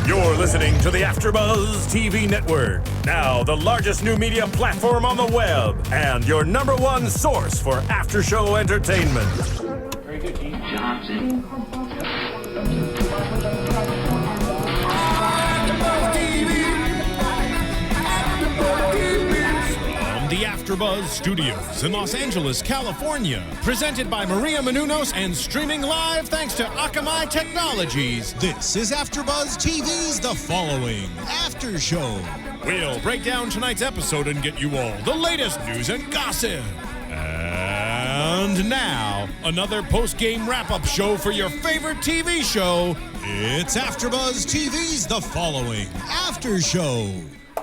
You're listening to the AFTERBUZZ TV network, now the largest new media platform on the web, and your number one source for after-show entertainment. Very good, Gene Johnson. The AFTERBUZZ Studios in Los Angeles, California. Presented by Maria Menounos and streaming live thanks to Akamai Technologies. This is AFTERBUZZ TV's The Following After Show. We'll break down tonight's episode and get you all the latest news and gossip. And now, another post-game wrap-up show for your favorite TV show. It's AFTERBUZZ TV's The Following After Show.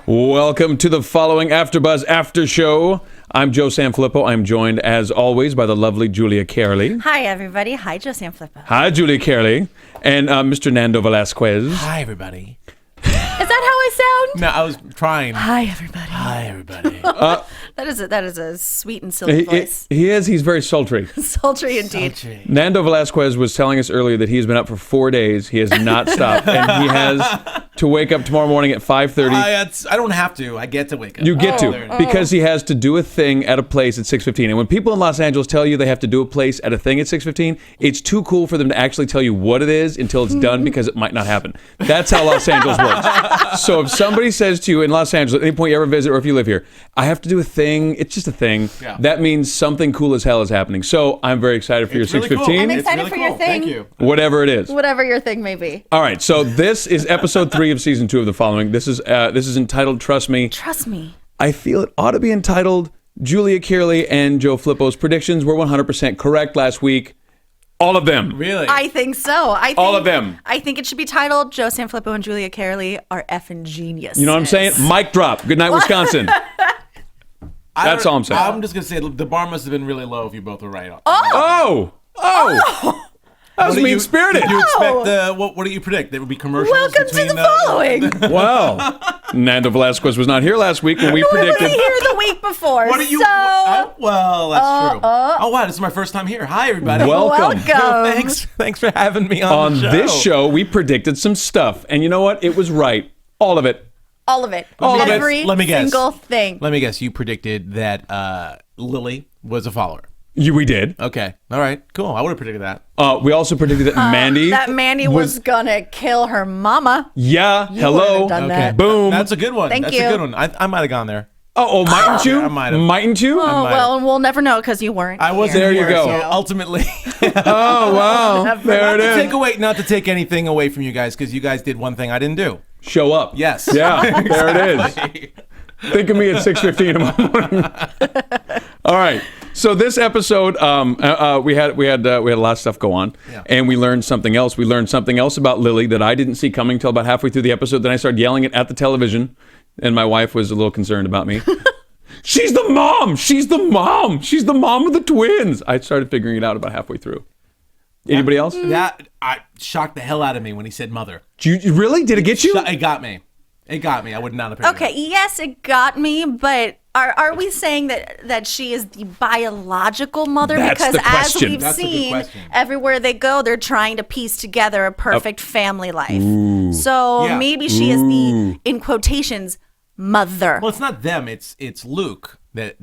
Welcome to The Following AFTERBUZZ After Show. I'm Joe Sanfelippo. I'm joined, as always, by the lovely Julia Cearly. Hi, everybody. Hi, Joe Sanfelippo. Hi, Julia Cearly. And Mr. Nando Velasque. Hi, everybody. Is that how I sound? No, I was trying. Hi, everybody. Hi, everybody. That is a sweet and silly voice. He's very sultry. Sultry indeed. Sultry. Nando Velasquez was telling us earlier that he's been up for 4 days. He has not stopped. And he has to wake up tomorrow morning at 5:30. I don't have to. I get to wake up. You get to, because he has to do a thing at a place at 6:15. And when people in Los Angeles tell you they have to do a place at a thing at 6:15, it's too cool for them to actually tell you what it is until it's done, because it might not happen. That's how Los Angeles works. So if somebody says to you in Los Angeles, at any point you ever visit or if you live here, I have to do a thing, it's just a thing, that means something cool as hell is happening. So I'm very excited for your 6:15. Cool. I'm excited for your thing. Thank you. Whatever it is. Whatever your thing may be. All right, so this is episode 3 of season 2 of The Following. This is entitled Trust Me. Trust me. I feel it ought to be entitled Julia Cearly and Joe Flippo's predictions were 100% correct last week. All of them. Really? I think so. All of them. I think it should be titled Joe Sanfelippo and Julia Cearly are effing geniuses. You know what I'm saying? Mic drop. Good night, Wisconsin. That's all I'm saying. I'm just going to say the bar must have been really low if you both were right. Oh! That was mean-spirited. Did you expect, what do you predict? There would be commercials? Welcome to The Following. Well, Nando Velasquez was not here last week when we predicted. We were here the week before. What are you? Well, that's true. Oh, wow. This is my first time here. Hi, everybody. Welcome. Thanks for having me on the show. On this show, we predicted some stuff. And you know what? It was right. All of it. All of it. Let me guess. Single thing. Let me guess. You predicted that Lily was a follower. We did. Okay. All right. Cool. I would have predicted that. We also predicted that Mandy. That Mandy was gonna kill her mama. Yeah. You Hello. wouldn't have done that. Boom. That's a good one. That's a good one. I might have gone there. Oh, mightn't you? I might have. Mightn't you? Oh, well, we'll never know because you weren't. I wasn't There you here, go. So ultimately, Oh, wow. There it is. not to take anything away from you guys, because you guys did one thing I didn't do. Show up. Yes. Yeah. There it is. Think of me at 6:15 tomorrow morning. All right. So this episode, we had a lot of stuff go on, and we learned something else. We learned something else about Lily that I didn't see coming till about halfway through the episode. Then I started yelling it at the television, and my wife was a little concerned about me. She's the mom. She's the mom. She's the mom of the twins. I started figuring it out about halfway through. Anybody else? That shocked the hell out of me when he said mother. Really? Did it get you? It got me. It got me. I would not have picked it. Okay, yes, it got me, but are we saying that she is the biological mother? That's because the question. as we've That's a good seen, question. everywhere they go, they're trying to piece together a perfect family life. So Yeah. maybe she is the, in quotations, mother. Well, it's not them. It's Luke. He's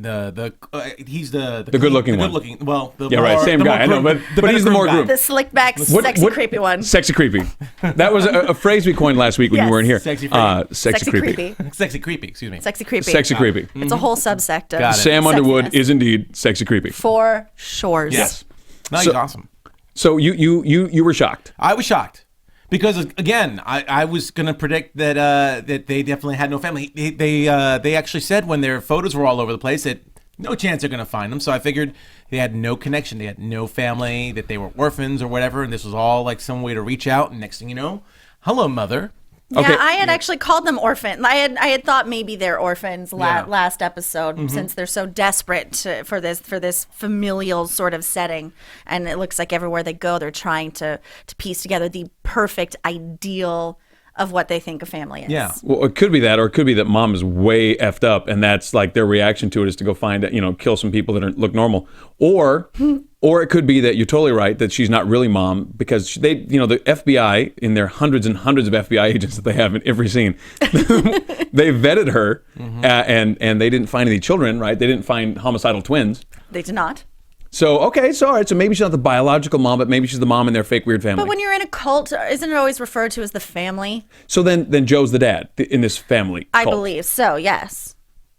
the good-looking one. Good-looking. Well, Same guy. I know, but he's the more guy. groomed. The slick back, sexy, creepy one. Sexy creepy. That was a phrase we coined last week when you weren't here. Sexy creepy. Sexy creepy. Sexy creepy. Excuse me. Sexy creepy. Sexy creepy. It's a whole subsect of Got it. Sam Underwood sexiness. is indeed sexy creepy. For sure. Yes. No, So- he's awesome. So you were shocked. I was shocked. Because again, I was gonna predict that they definitely had no family. They actually said when their photos were all over the place that no chance they're gonna find them. So I figured they had no connection, they had no family, that they were orphans or whatever, and this was all like some way to reach out. And next thing you know, hello, mother. Yeah, Okay. I had actually called them orphans. I had thought maybe they're orphans last episode since they're so desperate for this familial sort of setting, and it looks like everywhere they go they're trying to piece together the perfect ideal of what they think a family is. Yeah. Well, it could be that, or it could be that mom is way effed up, and that's like their reaction to it is to go find, kill some people that look normal, or it could be that you're totally right that she's not really mom because the FBI in their hundreds and hundreds of FBI agents that they have in every scene, they vetted her, and they didn't find any children, right? They didn't find homicidal twins. They did not. So, all right. So maybe she's not the biological mom, but maybe she's the mom in their fake weird family. But when you're in a cult, isn't it always referred to as the family? So then Joe's the dad in this family cult. I believe so, yes.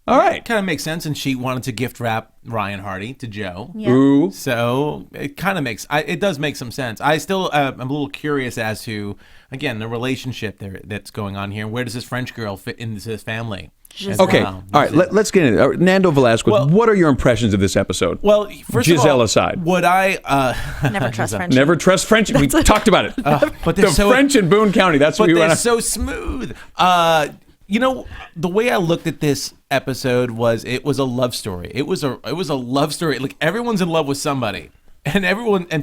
All right. Kind of makes sense, and she wanted to gift wrap Ryan Hardy to Joe. Yeah. Ooh. So it kind of it does make some sense. I still I'm a little curious as to, again, the relationship that's going on here. Where does this French girl fit into this family? Okay. All right. Let's get into it. Nando Velasque, what are your impressions of this episode? Well, first Giselle of all, aside. would I Never trust French. Never trust French. We talked about it. but The French in Boone County. That's what we they're want. So smooth. The way I looked at this episode was it was a love story. It was a love story. Like everyone's in love with somebody. And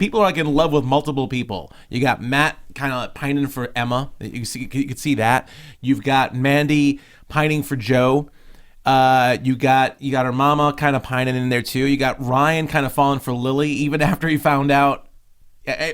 people are like in love with multiple people. You got Matt kind of pining for Emma. You could see that. You've got Mandy pining for Joe. You got her mama kind of pining in there too. You got Ryan kind of falling for Lily, even after he found out.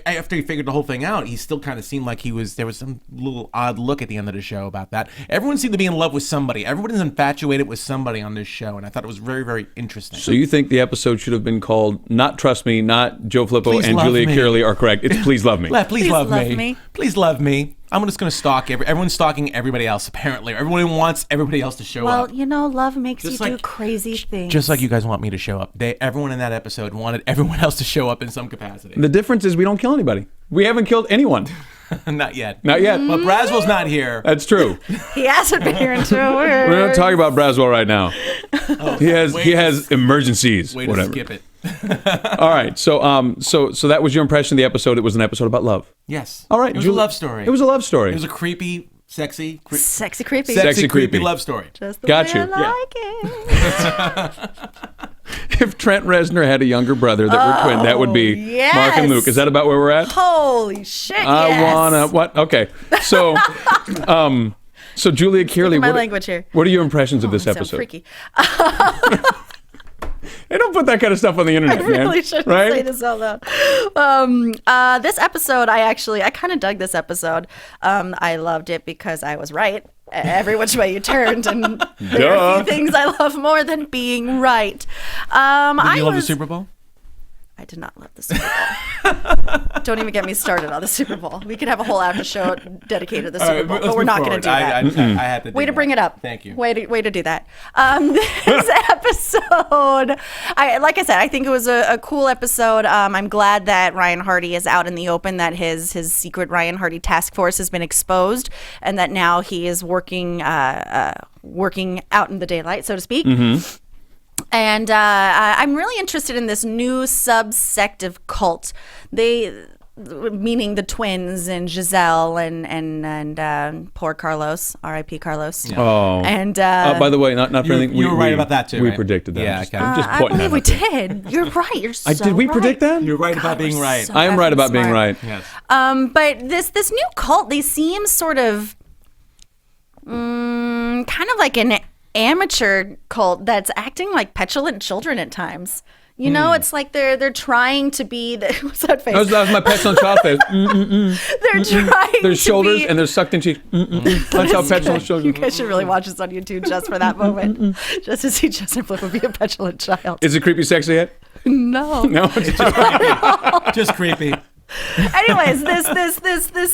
After he figured the whole thing out, he still kind of seemed like there was some little odd look at the end of the show about that. Everyone seemed to be in love with somebody. Everyone is infatuated with somebody on this show, and I thought it was very, very interesting. So you think the episode should have been called Not Trust Me, Not Joe Filippo Please and Love Julia Me. Cearly are correct. It's Please Love Me. Please love me. Please love me. I'm just going to stalk everyone's stalking everybody else, apparently. Everyone wants everybody else to show up. Well, love makes Just you do like- crazy things. Just like you guys want me to show up. Everyone in that episode wanted everyone else to show up in some capacity. The difference is we don't kill anybody. We haven't killed anyone. Not yet. Not yet. But Braswell's not here. That's true. He hasn't been here in 2 years. We're not talking about Braswell right now. He has emergencies. Way Whatever. to skip it. All right. So that was your impression of the episode. It was an episode about love. Yes. All right. It was a love story. It was a love story. It was a creepy, sexy, Sexy creepy. Sexy, creepy creepy love story. Just the Got way you. I like it. If Trent Reznor had a younger brother that were twin, that would be yes. Mark and Luke. Is that about where we're at? Holy shit, I yes. wanna what? Okay. So so Julia Cearly, my language here. What are your impressions of this Sound episode? freaky. Hey, don't put that kind of stuff on the internet, I really man. shouldn't right? say this out loud. This episode, I kind of dug this episode. I loved it because I was right. Every which way you turned, and there are a few things I love more than being right. Did you love the Super Bowl? I did not love the Super Bowl. Don't even get me started on the Super Bowl. We could have a whole after show dedicated to the Super Bowl, but we're not going to do that. I had to do Way to that. bring it up. Thank you. Way to do that. This episode, like I said, I think it was a cool episode. I'm glad that Ryan Hardy is out in the open, that his secret Ryan Hardy task force has been exposed, and that now he is working out in the daylight, so to speak. Mm-hmm. And I'm really interested in this new subsect of cult. Meaning the twins and Giselle and poor Carlos, R.I.P. Carlos. Yeah. Oh. And by the way, not for anything. You were right about that too. We right? predicted that. Yeah, I'm just I pointing believe we that out there. did. You're right. You're so Did we predict right. that? You're right about being we're right. so I am right effing about being smart. right. Yes. But this new cult, they seem sort of kind of like an amateur cult that's acting like petulant children at times. You know, it's like they're trying to be. What's that face? That was my petulant child face. They're trying. There's to shoulders be, and there's sucked in cheeks. That's how petulant You children. guys should really watch this on YouTube just for that moment, just to see Joe Sanfelippo be a petulant child. Is it creepy sexy yet? No. No. It's just Just creepy. Anyways, this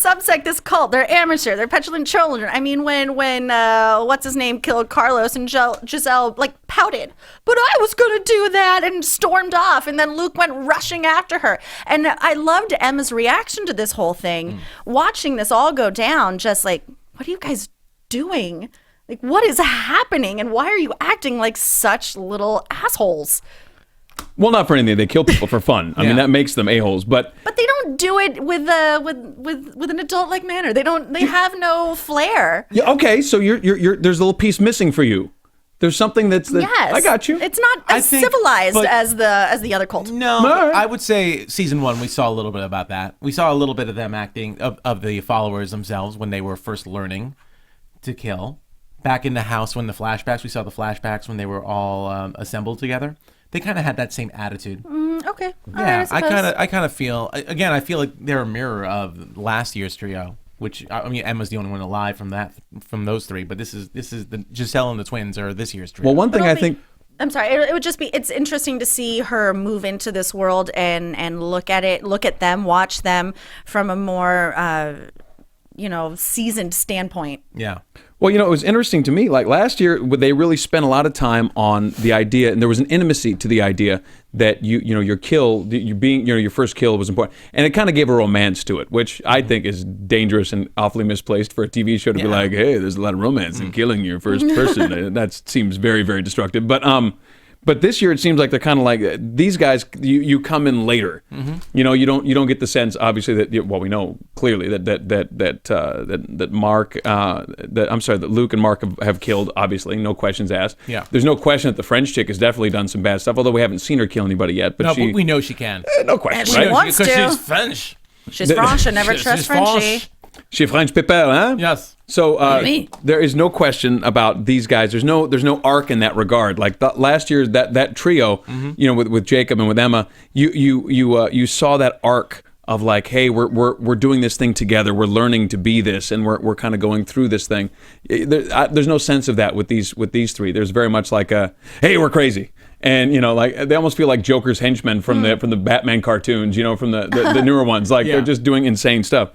subsect, this cult, they're amateur, they're petulant children. I mean, when what's his name killed Carlos and Giselle like pouted, but I was gonna do that, and stormed off, and then Luke went rushing after her. And I loved Emma's reaction to this whole thing, watching this all go down. Just like, what are you guys doing? Like, what is happening, and why are you acting like such little assholes? well, not for anything. They kill people for fun. I mean, that makes them a-holes. But they don't do it with an adult-like manner. They have no flair. yeah, okay. So you're there's a little piece missing for you. There's something that's the. Yes, I got you. It's not as think- civilized but- as the other cult. No, All right. I would say season 1 we saw a little bit about that. We saw a little bit of them acting of the followers themselves when they were first learning to kill. Back in the house when the flashbacks, we saw the flashbacks when they were all assembled together. They kind of had that same attitude. Okay. All Yeah, right, I kind of feel again. I feel like they're a mirror of last year's trio, which I mean Emma's the only one alive from those three, but this is the Giselle and the twins are this year's trio. Well, one thing I think. I'm sorry. It would just be. It's interesting to see her move into this world and look at them, watch them from a more seasoned standpoint. Yeah. Well, it was interesting to me. Like last year, they really spent a lot of time on the idea, and there was an intimacy to the idea that your kill, your first kill was important, and it kind of gave a romance to it, which I think is dangerous and awfully misplaced for a TV show to be like, hey, there's a lot of romance in killing your first person. That seems very, very destructive. But this year it seems like they're kind of like these guys. You come in later. You don't get the sense, obviously, that we know clearly that Mark, that Luke and Mark have killed. Obviously, no questions asked. Yeah. There's no question that the French chick has definitely done some bad stuff. Although we haven't seen her kill anybody yet. But But we know she can. no question. And she Right? wants Because to. she's French. She's French and never trust She's Frenchie. She French pepper, huh? Yes. So Me. there is no question about these guys. There's no arc in that regard. Like last year, that trio, with Jacob and with Emma, you saw that arc of like, hey, we're doing this thing together. We're learning to be this, and we're kind of going through this thing. There's no sense of that with these three. There's very much like a, hey, we're crazy. And like they almost feel like Joker's henchmen from the Batman cartoons, from the newer ones. Like they're just doing insane stuff.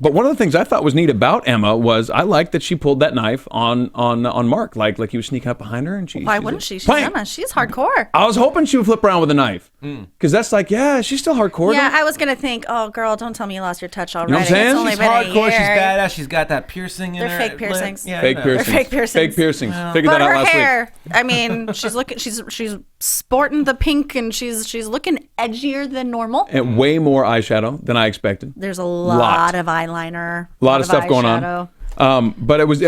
But one of the things I thought was neat about Emma was I liked that she pulled that knife on Mark, like he was sneaking up behind her, and she. Why wouldn't she? She's bang! Emma. She's hardcore. I was hoping she would flip around with a knife, because that's like, yeah, she's still hardcore. Yeah, though. I was gonna think, oh girl, don't tell me you lost your touch already. what I'm saying? It's only She's been a hardcore. year. She's badass. She's got that piercing in They're her. fake lip. piercings. Yeah, Fake I know. piercings. Fake piercings. Fake piercings. Figured But that out her last week. hair, I mean, she's sporting the pink and she's looking edgier than normal. And way more eyeshadow than I expected. There's a lot of eyeliner. A lot of stuff going eyeshadow. on. But that was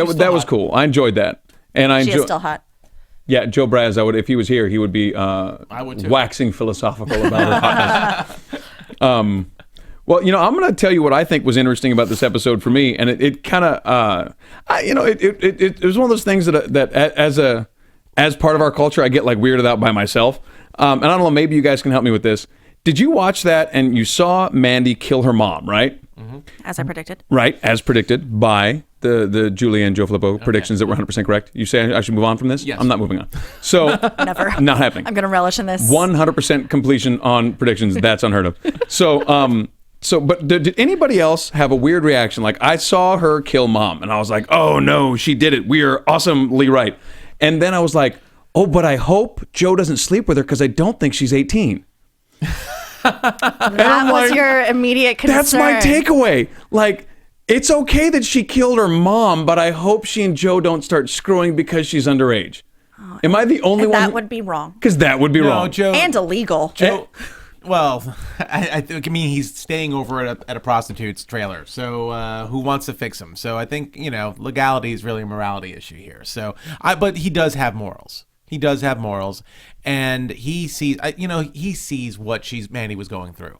hot. cool. I enjoyed that, and I She is enjoyed. still hot. Yeah, Joe Braz, if he was here, he would be would too. waxing philosophical about her hotness. Well, I'm going to tell you what I think was interesting about this episode for me, and it kind of, it was one of those things that as part of our culture, I get like weirded out by myself. And I don't know, maybe you guys can help me with this. Did you watch that and you saw Mandy kill her mom, right? As I predicted. Right, as predicted by the Julia and Joe Filippo predictions that were 100% correct. You say I should move on from this? Yes. I'm not moving on. So, Never. not happening. I'm gonna relish in this. 100% completion on predictions. That's unheard of. But did anybody else have a weird reaction? Like, I saw her kill mom, and I was like, oh no, she did it. We are awesomely right. And then I was like, oh, but I hope Joe doesn't sleep with her because I don't think she's 18. That was your immediate concern. That's my takeaway. Like, it's okay that she killed her mom, but I hope she and Joe don't start screwing because she's underage. Am I the only one? That would be wrong. Because that would be wrong. Joe. And illegal. Joe. Well, I mean, he's staying over at a prostitute's trailer. So who wants to fix him? So I think legality is really a morality issue here. So but he does have morals. He does have morals, and he sees what Mandy was going through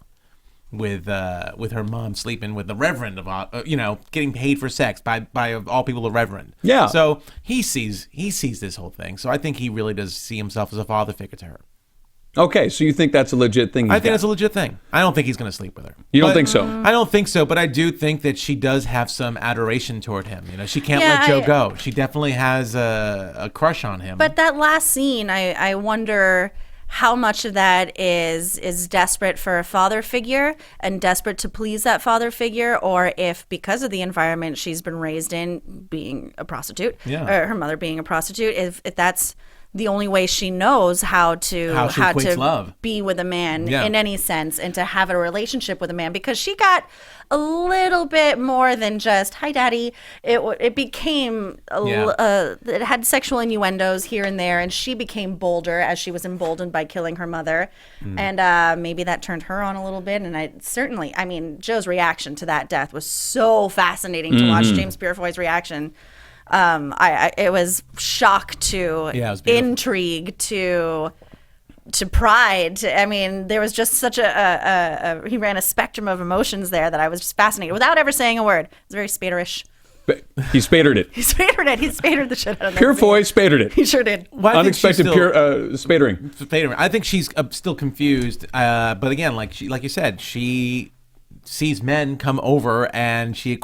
with her mom sleeping with the reverend of getting paid for sex by of all people, the reverend. Yeah. So he sees this whole thing. So I think he really does see himself as a father figure to her. Okay, so you think that's a legit thing? I think it's a legit thing. I don't think he's going to sleep with her. You don't But think so? I don't think so, but I do think that she does have some adoration toward him. She can't Yeah, let Joe go. She definitely has a crush on him. But that last scene, I wonder how much of that is desperate for a father figure and desperate to please that father figure, or if because of the environment she's been raised in, being a prostitute, or her mother being a prostitute, if that's the only way she knows how to equates love. be with a man Yeah. in any sense and to have a relationship with a man, because she got a little bit more than just hi daddy. It became it had sexual innuendos here and there, and she became bolder as she was emboldened by killing her mother, and maybe that turned her on a little bit. And Joe's reaction to that death was so fascinating to watch. James Purefoy's reaction. It was shock to Yeah, it was beautiful. intrigue to pride. I mean, there was just such he ran a spectrum of emotions there that I was just fascinated without ever saying a word. It was very Spaderish. He spadered it. He spadered it. He spadered the shit out of that Pure scene. Foy spadered it. He sure did. Well, I think she's Unexpected still- pure spadering. I think she's still confused, but again, like you said, she sees men come over, and she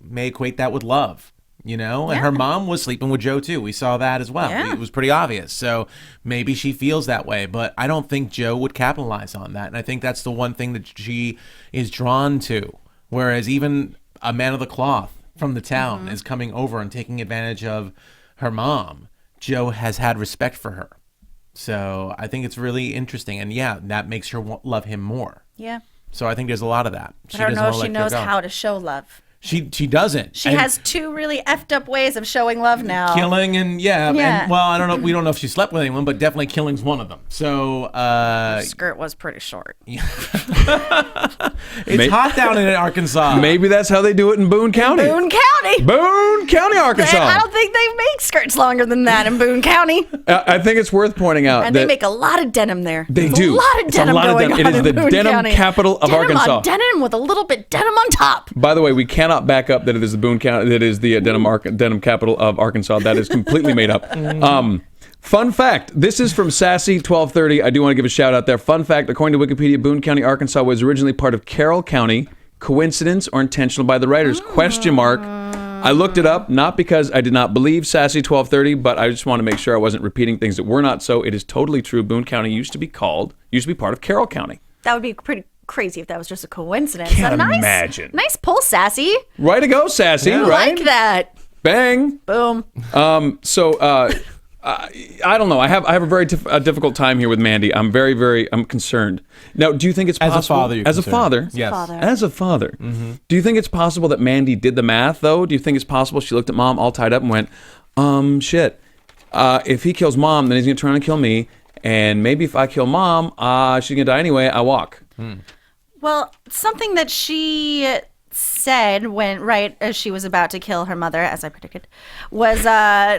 may equate that with love, you know. And her mom was sleeping with Joe too. We saw that as well. Yeah. It was pretty obvious. So maybe she feels that way, but I don't think Joe would capitalize on that. And I think that's the one thing that she is drawn to. Whereas even a man of the cloth from the town is coming over and taking advantage of her mom, Joe has had respect for her. So I think it's really interesting. And yeah, that makes her love him more. Yeah. So I think there's a lot of that. I don't know if she knows how to show love. She doesn't. She And has two really effed up ways of showing love now. killing and Yeah. and well, I don't know. We don't know if she slept with anyone, but definitely killing's one of them. So Skirt was pretty short. it's hot down in Arkansas. Maybe that's how they do it in Boone County. Boone County. Boone County, Arkansas. I don't think they make skirts longer than that in Boone County. I think it's worth pointing out And that they make a lot of denim there. They There's do. A lot of It's a denim lot of going denim. It on is in the Boone denim County. capital of Denim Arkansas. On denim with a little bit denim on top. By the way, we cannot back up that it is the Boone County, that is the denim capital of Arkansas. That is completely made up. Fun fact, this is from Sassy 1230. I do want to give a shout out there. Fun fact, according to Wikipedia, Boone County, Arkansas was originally part of Carroll County. Coincidence or intentional by the writers? Question mark. I looked it up, not because I did not believe Sassy 1230, but I just want to make sure I wasn't repeating things that were not so. It is totally true. Boone County used to be part of Carroll County. That would be pretty crazy if that was just a coincidence. Can't A nice, imagine. Nice pull, Sassy. Way to go, Sassy, Yeah. right? Like that. Bang. Boom. I don't know. I have a very difficult time here with Mandy. I'm I'm concerned. Now, do you think it's As a possible? father, you're as a concerned. father, Yes. Father. as a father, do you think it's possible that Mandy did the math though? Do you think it's possible she looked at mom all tied up and went, shit. If he kills mom, then he's gonna try and kill me, and maybe if I kill mom, she's gonna die anyway. I walk. Well, something that she said right as she was about to kill her mother, as I predicted, was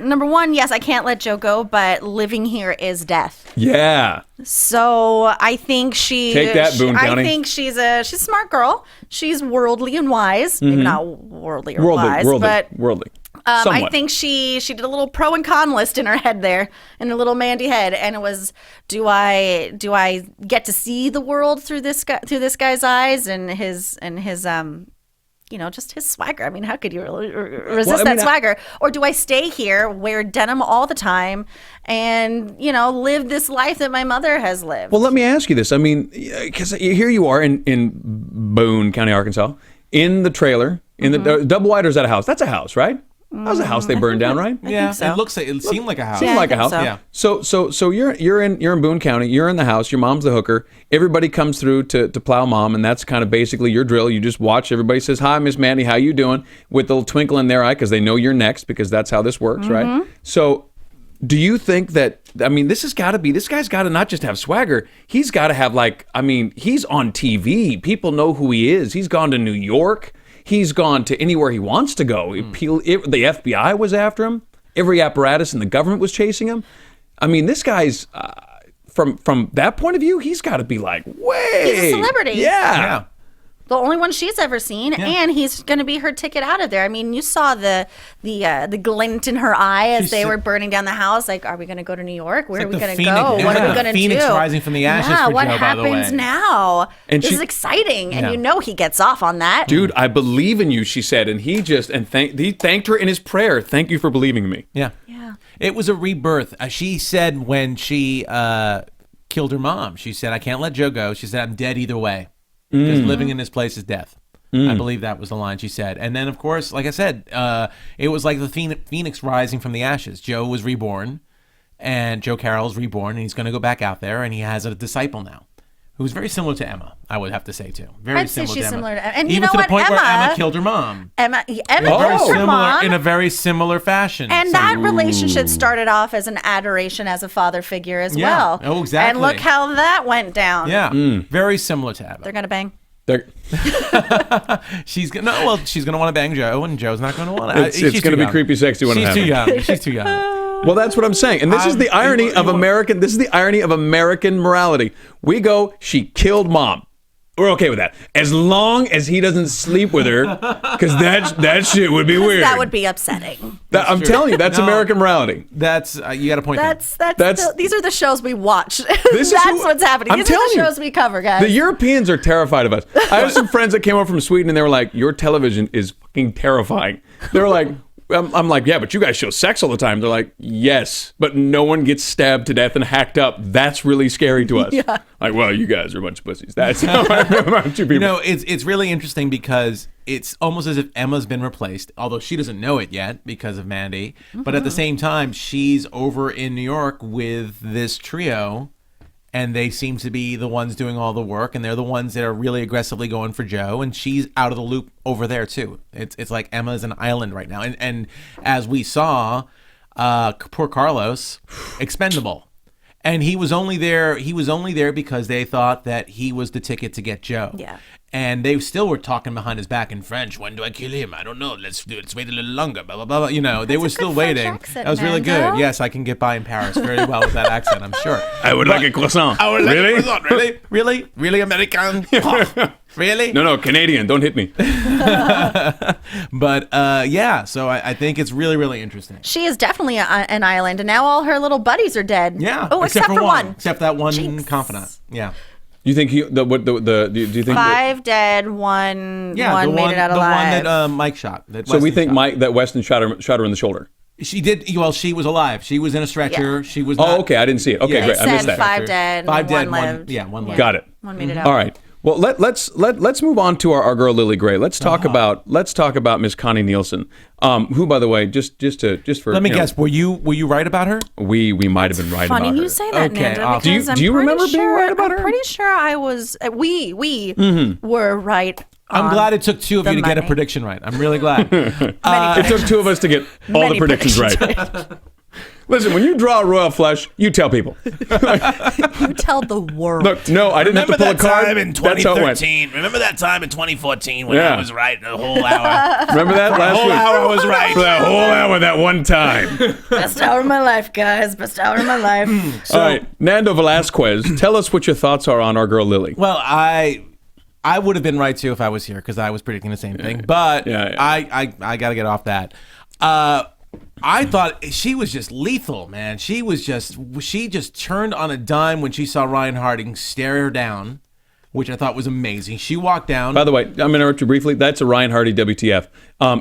number one, yes, I can't let Joe go, but living here is death. Yeah. So I think Take that, Boone County. I think she's a smart girl. She's worldly and wise. Maybe not worldly or wise, but worldly. I Somewhat. think she did a little pro and con list in her head there, in her little Mandy head, and it was, do I get to see the world through this guy's eyes and his just his swagger. I mean, how could you resist that swagger? Or do I stay here, wear denim all the time, and live this life that my mother has lived? Well, let me ask you this. I mean, because here you are in Boone County, Arkansas, in the trailer, in the double wide, or is that a house? That's a house, right? That was a house they burned down, right? Yeah, so. it seemed like a house. Seemed like a I house. think so. Yeah. So you're in Boone County. You're in the house. Your mom's the hooker. Everybody comes through to plow mom, and that's kind of basically your drill. You just watch. Everybody says, "Hi, Miss Mandy, how you doing?" With a little twinkle in their eye because they know you're next, because that's how this works, right? So, do you think that? I mean, this guy's got to not just have swagger. He's got to have he's on TV. People know who he is. He's gone to New York. He's gone to anywhere he wants to go. The FBI was after him. Every apparatus in the government was chasing him. I mean, this guy's, from that point of view, he's got to be like, way. He's a celebrity. Yeah. The only one she's ever seen, and he's going to be her ticket out of there. I mean, you saw the glint in her eye as they were burning down the house. Like, are we going to go to New York? Where are we going to go? What are we going to do? Phoenix rising from the ashes for what Joe, by the way. happens now? And this she- is exciting, and he gets off on that. Dude, I believe in you, she said. And he thanked her in his prayer. Thank you for believing in me. Yeah. Yeah. It was a rebirth. She said when she killed her mom, she said, "I can't let Joe go." She said, "I'm dead either way. Because living in this place is death." I believe that was the line she said. And then, of course, like I said, it was like the phoenix rising from the ashes. Joe was reborn, and Joe Carroll's reborn, and he's going to go back out there, and he has a disciple now who's very similar to Emma, I would have to say, too. Very I'd say similar she's to Emma. similar to Emma. And even you know to the what? point where Emma Emma killed her mom. Emma Very killed her similar, mom. in a very similar fashion. And So- that relationship started off as an adoration as a father figure as Yeah. well. Oh, exactly. And look how that went down. Yeah, very similar to Emma. They're going to bang. They're- She's gonna want to bang Joe, and Joe's not gonna want to. It's going to be creepy, sexy when it She's too happens. young. She's too young. Well, that's what I'm saying, and this is the irony of American. This is the irony of American morality. We go, she killed mom. We're okay with that, as long as he doesn't sleep with her, because that shit would be weird. That would be upsetting. I'm telling you, that's American morality. That's you got a point. These are the shows we watch. This is That's what's happening. I'm These are telling the you. shows we cover, guys. The Europeans are terrified of us. I have some friends that came over from Sweden, and they were like, "Your television is fucking terrifying." They're like. I'm like, yeah, but you guys show sex all the time. They're like, yes, but no one gets stabbed to death and hacked up. That's really scary to us. Yeah. Like, well, you guys are a bunch of pussies. That's how I feel about you people. You know, it's really interesting because it's almost as if Emma's been replaced, although she doesn't know it yet because of Mandy. Mm-hmm. But at the same time, she's over in New York with this trio, and they seem to be the ones doing all the work, and they're the ones that are really aggressively going for Joe, and she's out of the loop over there too. It's like Emma's an island right now, and as we saw, poor Carlos, expendable, and he was only there because they thought that he was the ticket to get Joe. Yeah. And they still were talking behind his back in French. When do I kill him? I don't know. Let's wait a little longer. Blah blah blah. You know, they were still waiting. Accent, that was really Nando. good. Yes, I can get by in Paris very well with that accent. I'm sure. I would like a croissant. I would like Really? a croissant. Really American? Oh, really? No, Canadian. Don't hit me. But yeah. So I think it's really really interesting. She is definitely an island, and now all her little buddies are dead. Yeah. Oh, except for one. Except that one Jinx. confidant. Yeah. You think do you think? Five dead, one Yeah. made it out the alive. one that Mike shot. So we think that Weston shot her in the shoulder. She did. Well, she was alive. She was in a stretcher. Yeah. She was. Oh, Not, okay. I didn't see it. Okay, Yeah. great. I missed Said that. five dead, Five dead. one lived. One lived. Got it. One made it out. All right. Well, let's move on to our girl Lily Gray. Let's talk about Miss Connie Nielsen, who, by the way, just for Let me you know, guess. Were you right about her? we might have been right Funny about her. you say that, Okay, Nando, awesome. because Do you I'm pretty remember being right about her? I'm pretty sure I was. We were right. I'm on glad it took two of the you to get a money. prediction right. I'm really glad. It took two of us to get all the Many predictions right. Listen, when you draw a royal flush, you tell people. You tell the world. Look, no, I didn't have to pull a card. time in That's how it went. 2013? Remember that time in 2014 when Yeah. I was right the whole hour? Remember that last whole week? hour I was right. For that whole hour, that one time. Best hour of my life, guys. Best hour of my life. All right, Nando Velasquez, tell us what your thoughts are on our girl Lily. Well, I would have been right too if I was here because I was predicting the same thing. But Yeah. I got to get off that. I thought she was just lethal, man. She just turned on a dime when she saw Ryan Harding stare her down, which I thought was amazing. She walked down. By the way, I'm going to interrupt you briefly. That's a Ryan Hardy WTF.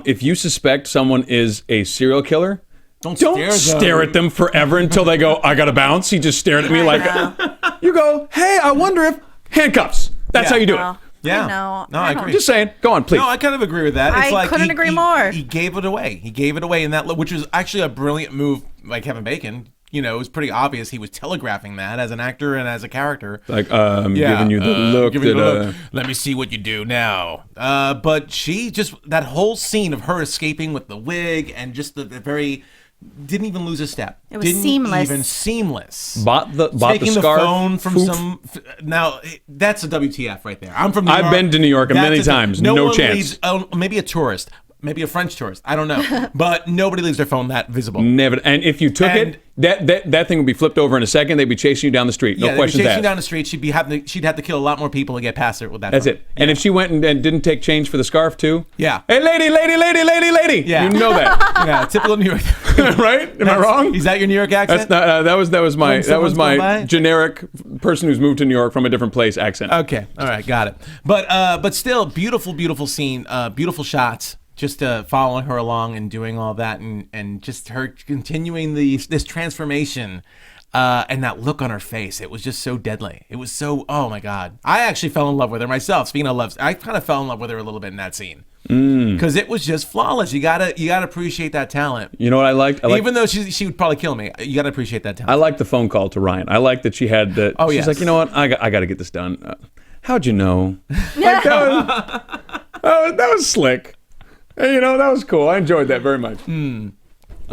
If you suspect someone is a serial killer, don't stare at them forever until they go, I got to bounce. He just stared at me like, you go, hey, I wonder if handcuffs. That's how you do it. Yeah. I know. No, I agree. Just saying. Go on, please. No, I kind of agree with that. It's I like couldn't agree more. He gave it away. He gave it away in that, which was actually a brilliant move by Kevin Bacon. You know, it was pretty obvious he was telegraphing that as an actor and as a character. Like, giving you the look. Giving you the look. Let me see what you do now. But she just, that whole scene of her escaping with the wig and just the very, didn't even lose a step. It was seamless. Even seamless. Bought the Taking scarf. the phone from Foof. some. Now that's a WTF right there. I'm from New York. I've been to New York many times. No one chance. leaves- maybe a tourist, maybe a French tourist. I don't know, but nobody leaves their phone that visible. Never. And if you took And- it, that thing would be flipped over in a second. They'd be chasing you down the street. No Yeah, questions chasing asked. down the street. She'd have to kill a lot more people to get past her with that. That's phone. it. And if she went and didn't take change for the scarf too, Yeah. Hey, lady. Yeah. You know that, Yeah, typical New York. right? Am I wrong? Is that your New York accent? That's not, that was my someone's going by? generic person who's moved to New York from a different place accent. Okay, all right, got it. But still, beautiful scene, beautiful shots. Just following her along and doing all that, and just her continuing this transformation, and that look on her face. It was just so deadly. It was so, oh my God. I actually fell in love with her myself. Speaking of love, I kind of fell in love with her a little bit in that scene. Because it was just flawless. You gotta appreciate that talent. You know what I liked? Even though she would probably kill me, you gotta appreciate that talent. I liked the phone call to Ryan. I liked that she had the. Oh, she's yes. like, you know what? I got to get this done. How'd you know? Like, that was slick. And, you know, that was cool. I enjoyed that very much.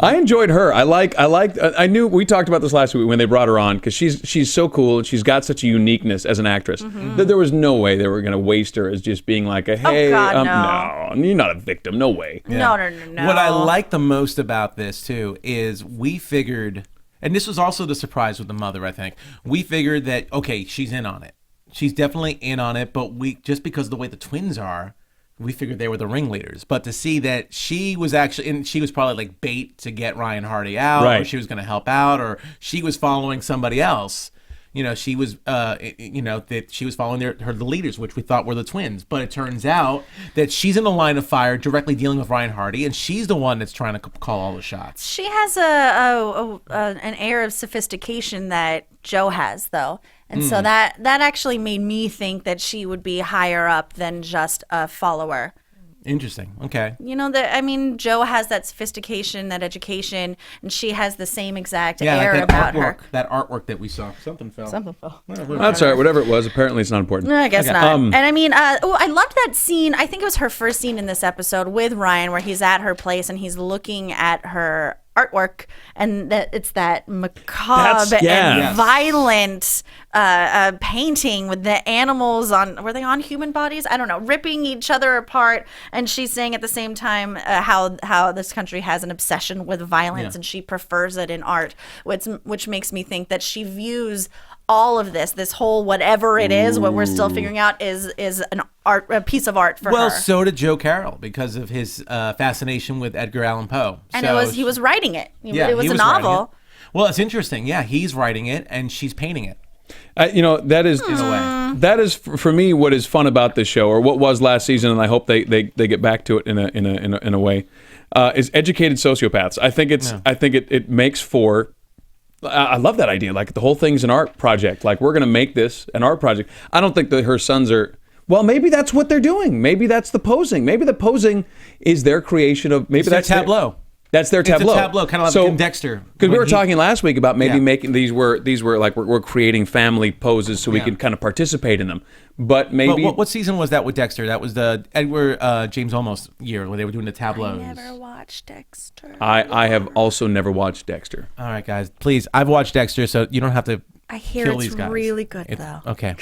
I enjoyed her. I knew we talked about this last week when they brought her on because she's so cool and she's got such a uniqueness as an actress that there was no way they were going to waste her as just being like a hey, no, you're not a victim. No way. No. What I like the most about this too is we figured, and this was also the surprise with the mother. I think we figured that okay, she's in on it. She's definitely in on it, but we just because of the way the twins are. We figured they were the ringleaders, but to see that she was actually, and she was probably like bait to get Ryan Hardy out, or she was going to help out, or she was following somebody else. You know, she was, that she was following the leaders, which we thought were the twins. But it turns out that she's in the line of fire, directly dealing with Ryan Hardy, and she's the one that's trying to call all the shots. She has an air of sophistication that Joe has, though. And so that actually made me think that she would be higher up than just a follower. Interesting. Okay. You know, Joe has that sophistication, that education, and she has the same exact air like about her. That artwork that we saw. Something fell. That's all right. Whatever it was, apparently it's not important. No, I guess not. And I mean, I loved that scene. I think it was her first scene in this episode with Ryan where he's at her place and he's looking at her artwork, and it's that macabre and violent painting with the animals were they on human bodies? I don't know, ripping each other apart. And she's saying at the same time how this country has an obsession with violence and she prefers it in art, which makes me think that she views all of this whole whatever it is, what we're still figuring out is a piece of art for her. Well, so did Joe Carroll because of his fascination with Edgar Allan Poe. And he was writing it. It was a novel. Well, it's interesting. Yeah, he's writing it and she's painting it. That is in a way. That is for me what is fun about this show, or what was last season, and I hope they get back to it in a way. Is educated sociopaths. I think it makes for. I love that idea. Like the whole thing's an art project. Like we're going to make this an art project. I don't think that her sons are. Well, maybe that's what they're doing. Maybe that's the posing. Maybe the posing is their creation of. Maybe that's tableau. That's their tableau. It's a tableau, kind of like in Dexter. Because we were talking last week about maybe making these were like we're creating family poses so we can kind of participate in them. But maybe what season was that with Dexter? That was the Edward James Olmos year where they were doing the tableaus. I never watched Dexter. I have also never watched Dexter. All right, guys, please. I've watched Dexter, so you don't have to. I hear kill it's these guys. really good though. Okay.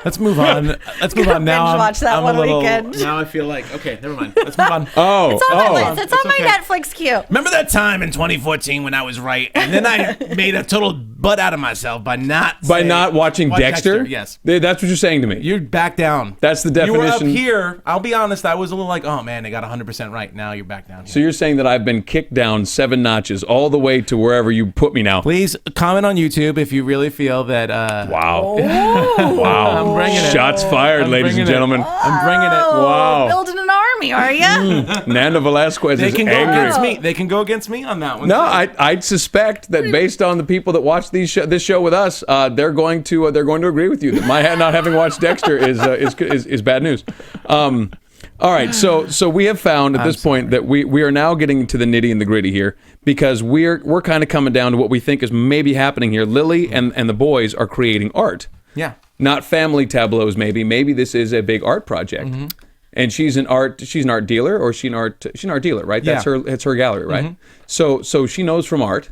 Let's move on. Now. Binge watch that one weekend. Now I feel like okay, never mind. Let's move on. It's on my list. It's on my Netflix queue. Remember that time in 2014 when I was right, and then I made a total butt out of myself by not watching Dexter? Yes, that's what you're saying to me. You're back down. That's the definition. You were up here. I'll be honest. I was a little like, oh man, they got 100% right. Now you're back down here. So you're saying that I've been kicked down 7 notches all the way to wherever you put me now. Please comment on YouTube if you really feel that. Wow. Wow. I'm bringing it. Shots fired, ladies and gentlemen. I'm bringing it. Wow. Building an army, are you? Nando Velasquez is angry. Against me. They can go against me on that one. No, I'd suspect that based on the people that watch this show with us, they're going to agree with you that my not having watched Dexter is bad news. All right, so we have found at this point that we are now getting into the nitty and the gritty here because we're kind of coming down to what we think is maybe happening here. Lily and the boys are creating art. Yeah. Not family tableaus, maybe. Maybe this is a big art project. Mm-hmm. And she's an art dealer, or she's an art dealer, right? That's her gallery, right? Mm-hmm. So she knows from art,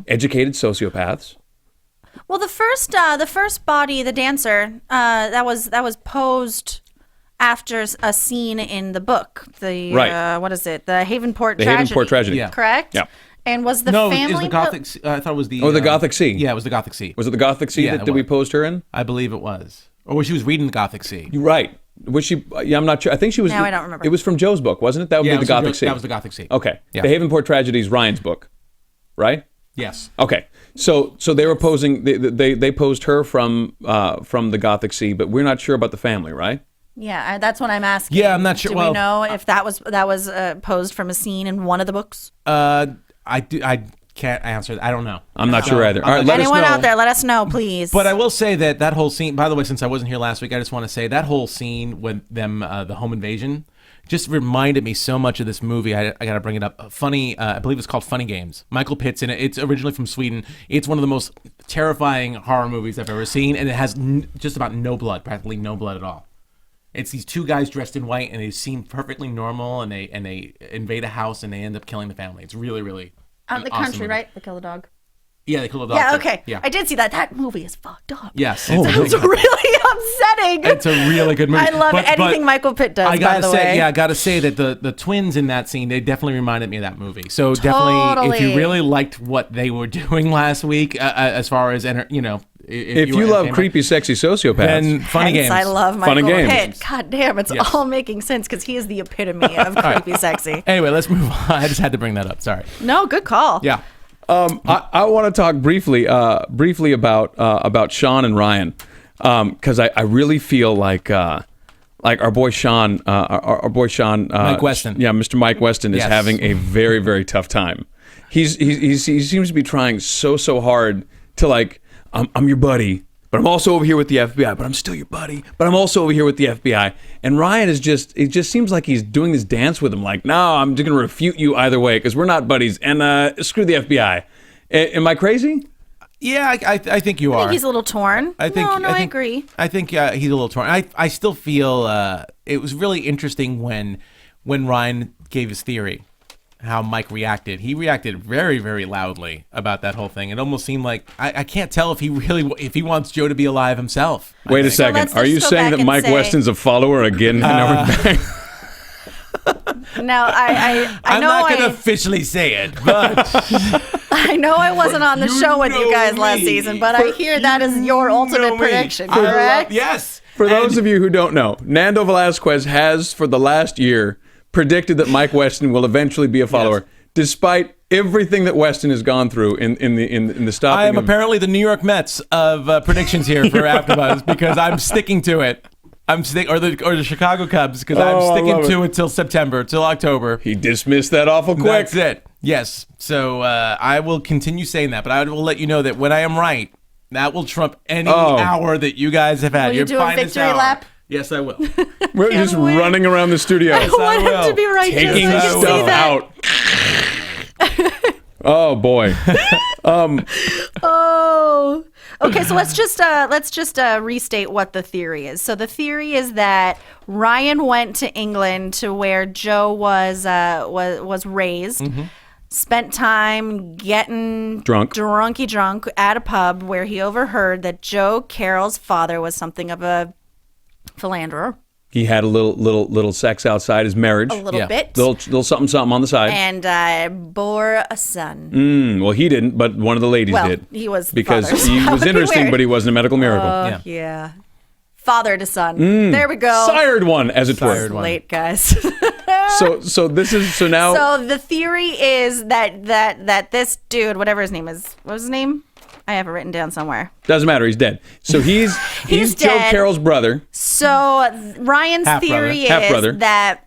educated sociopaths. Well, the first body, the dancer, that was posed after a scene in the book. What is it? The Havenport tragedy. The Havenport tragedy. Yeah. Correct? Yeah. And was the family... family... No, it was the Gothic... I thought it was the... Oh, the Gothic Sea. Yeah, it was the Gothic Sea. Was it the Gothic Sea that we posed her in? I believe it was. Or she was reading the Gothic Sea. You're right. Was she... Yeah, I'm not sure. I think she was... No, I don't remember. It was from Joe's book, wasn't it? That would be the Gothic Sea. That was the Gothic Sea. Okay. Yeah. The Havenport tragedy is Ryan's book, right? Yes. Okay. So they were posing... They posed her from the Gothic Sea, but we're not sure about the family, right? Yeah, that's what I'm asking. Yeah, I'm not sure. Do we know if that was posed from a scene in one of the books? I can't answer. I don't know. I'm not sure either. All right, anyone out there, let us know, please. But I will say that whole scene. By the way, since I wasn't here last week, I just want to say that whole scene with them, the home invasion, just reminded me so much of this movie. I got to bring it up. Funny, I believe it's called Funny Games. Michael Pitt's in it. It's originally from Sweden. It's one of the most terrifying horror movies I've ever seen, and it has just about no blood, practically no blood at all. It's these two guys dressed in white, and they seem perfectly normal, and they invade a house, and they end up killing the family. It's really, really out in the awesome country, movie. right? They kill the dog. Yeah, they kill the dog. Yeah, too. okay. Yeah. I did see that. That movie is fucked up. Yes. It sounds really upsetting. It's a really good movie. I love anything Michael Pitt does, I gotta by the say, way. Yeah, I gotta say that the twins in that scene, they definitely reminded me of that movie. So definitely, if you Totally. really liked what they were doing last week, as far as if If you love creepy, sexy sociopaths, then funny Hence, games. I love Fun and Michael games. Pitt. God damn, it's Yes. all making sense because he is the epitome of creepy sexy. Anyway, let's move on. I just had to bring that up. Sorry. No, good call. Yeah. I want to talk briefly about Sean and Ryan, because I really feel like our boy Sean, Mike Weston. Yeah, Mr. Mike Weston is Yes. having a very, very tough time. He seems to be trying so hard to like, I'm your buddy, but I'm also over here with the FBI, but I'm still your buddy, but I'm also over here with the FBI. And Ryan it just seems like he's doing this dance with him, like, no, I'm just gonna refute you either way because we're not buddies, and screw the FBI. Am I crazy? Yeah, I think you I are. think he's a little torn. I think I agree. I think he's a little torn. I still feel it was really interesting when Ryan gave his theory, how Mike reacted. He reacted very, very loudly about that whole thing. It almost seemed like I can't tell if he wants Joe to be alive himself. Wait a So second. let's Are you just go saying back that and Mike say- Weston's a follower again? Now, I I'm know not going to officially say it, but I know I wasn't on the show with you know guys last me. season, but I hear that is your ultimate prediction, correct? Yes. For those of you who don't know, Nando Velasquez has, for the last year, predicted that Mike Weston will eventually be a follower, despite everything that Weston has gone through in the stopping. I am of- apparently the New York Mets of predictions here for AfterBuzz because I'm sticking to it. Or the Chicago Cubs because I'm Oh, I sticking love to it till September, till October. He dismissed that awful quick. That's it. Yes. So I will continue saying that, but I will let you know that when I am right, that will trump any hour that you guys have had. Will you Your do a finest victory hour. lap? Yes, I will. We're just wait. running around the studio, I want him will. to be right, taking just so you can see stuff that. out. Oh boy. Oh. Okay, so let's just restate what the theory is. So the theory is that Ryan went to England to where Joe was raised. Spent time getting Drunk at a pub where he overheard that Joe Carroll's father was something of a philanderer. He had a little sex outside his marriage. A little bit. Little something on the side. And bore a son. Well, he didn't, but one of the ladies Well, did. he was the because father, so he that was would be interesting, weird. but he wasn't a medical miracle. Yeah. Father to son. There we go. Sired one, as it Sired were. one. Late, guys. So now. So the theory is that this dude, whatever his name is, what was his name? I have it written down somewhere. Doesn't matter. He's dead. So he's Joe dead. Carroll's brother. So Ryan's theory Half-brother. is that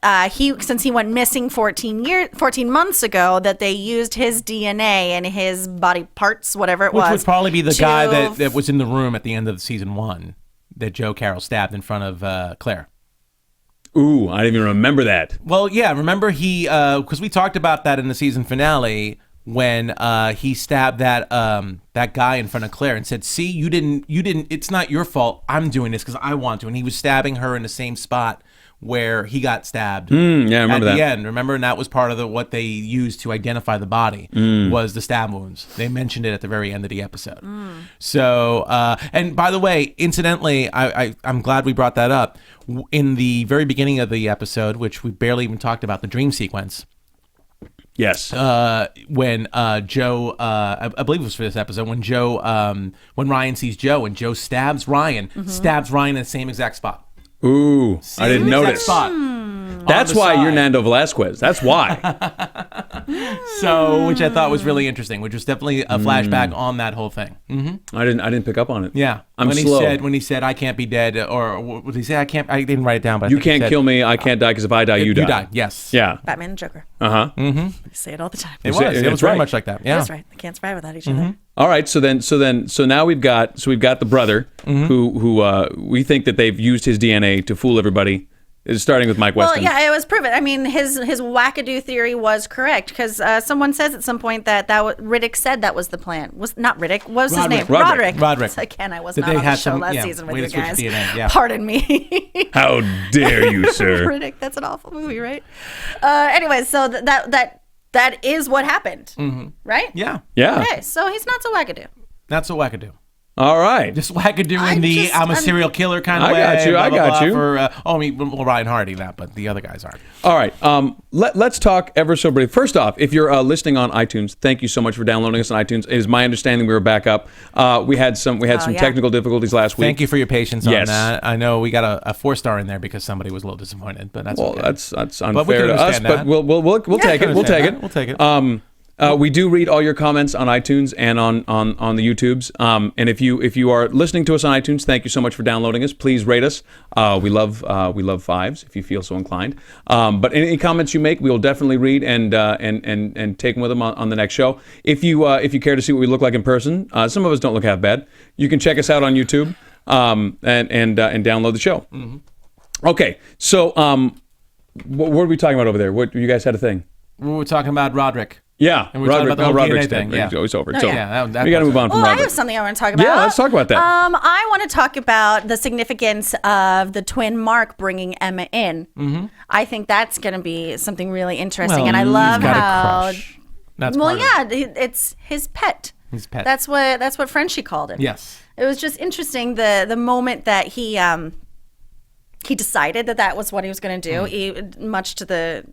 since he went missing 14 months ago, that they used his DNA and his body parts, whatever it Which was. would probably be the to- guy that was in the room at the end of season 1 that Joe Carroll stabbed in front of Claire. Ooh, I didn't even remember that. Well, yeah, remember because we talked about that in the season finale when he stabbed that guy in front of Claire and said, "See, you didn't. It's not your fault. I'm doing this because I want to." And he was stabbing her in the same spot where he got stabbed. Yeah, I remember at that. the end. Remember, and that was part of what they used to identify the body was the stab wounds. They mentioned it at the very end of the episode. So, and by the way, incidentally, I'm glad we brought that up. In the very beginning of the episode, which we barely even talked about, the dream sequence. Yes. When Joe, I believe it was for this episode, when Ryan sees Joe and Joe stabs Ryan in the same exact spot. Ooh, I didn't Same exact notice. spot. That's on the why you're side. Nando Velasquez. That's why. So, which I thought was really interesting, which was definitely a flashback on that whole thing. I didn't pick up on it. Yeah, I'm when slow. he said I can't be dead, or what did he say? I didn't write it down, but I You think he can't said, kill me. I can't die because if I die, you die. You die. Yes. Yeah. Batman and Joker. Uh-huh. I say it all the time. It say- was. It it's was very right. much like that. Yeah. That's right. They can't survive without each other. All right. So now we've got the brother who we think that they've used his DNA to fool everybody. starting with Mike Weston. Well, yeah, it was proven. I mean, his wackadoo theory was correct because someone says at some point that Riddick said that was the plan. Was not Riddick. What was his name? Roderick. So, again, I was Did not they on the have show some- last yeah, season with way you to switch guys. DNA, yeah. Pardon me. How dare you, sir? Riddick. That's an awful movie, right? Anyway, so that is what happened, right? Yeah. Yeah. Okay, so he's not so wackadoo. That's a wackadoo. All right. Just wackadoo in the I'm a serial killer kind of I way. got you, blah, I blah, got blah, you. For, Ryan Hardy, that, but the other guys aren't. All right. Let's talk ever so briefly. First off, if you're listening on iTunes, thank you so much for downloading us on iTunes. It is my understanding we were back up. We had some technical difficulties last week. Thank you for your patience Yes. on that. I know we got a 4-star in there because somebody was a little disappointed, but that's Well, okay. that's But we unfair can to us, understand but that. we'll take it. We'll take it. We'll take it. We do read all your comments on iTunes and on the YouTubes. And if you are listening to us on iTunes, thank you so much for downloading us. Please rate us. We love 5s if you feel so inclined. But any comments you make, we will definitely read and take them with them on the next show. If you care to see what we look like in person, some of us don't look half bad. You can check us out on YouTube and download the show. Mm-hmm. Okay, so what were we talking about over there? What you guys had a thing? We were talking about Roderick. Yeah, And we're talking about the whole Roderick's DNA thing, dead. yeah. It's over. Oh, It's over. yeah. that We got to move on from Well, I Roderick. have something I want to talk about. Yeah, let's talk about that. I want to talk about the significance of the twin Mark bringing Emma in. Mm-hmm. I think that's going to be something really interesting, and I love he's got a how. crush. That's Well, part of yeah, it's his pet. His pet. That's what Frenchie called him. Yes. It was just interesting the moment that he decided that was what he was going to do, much to the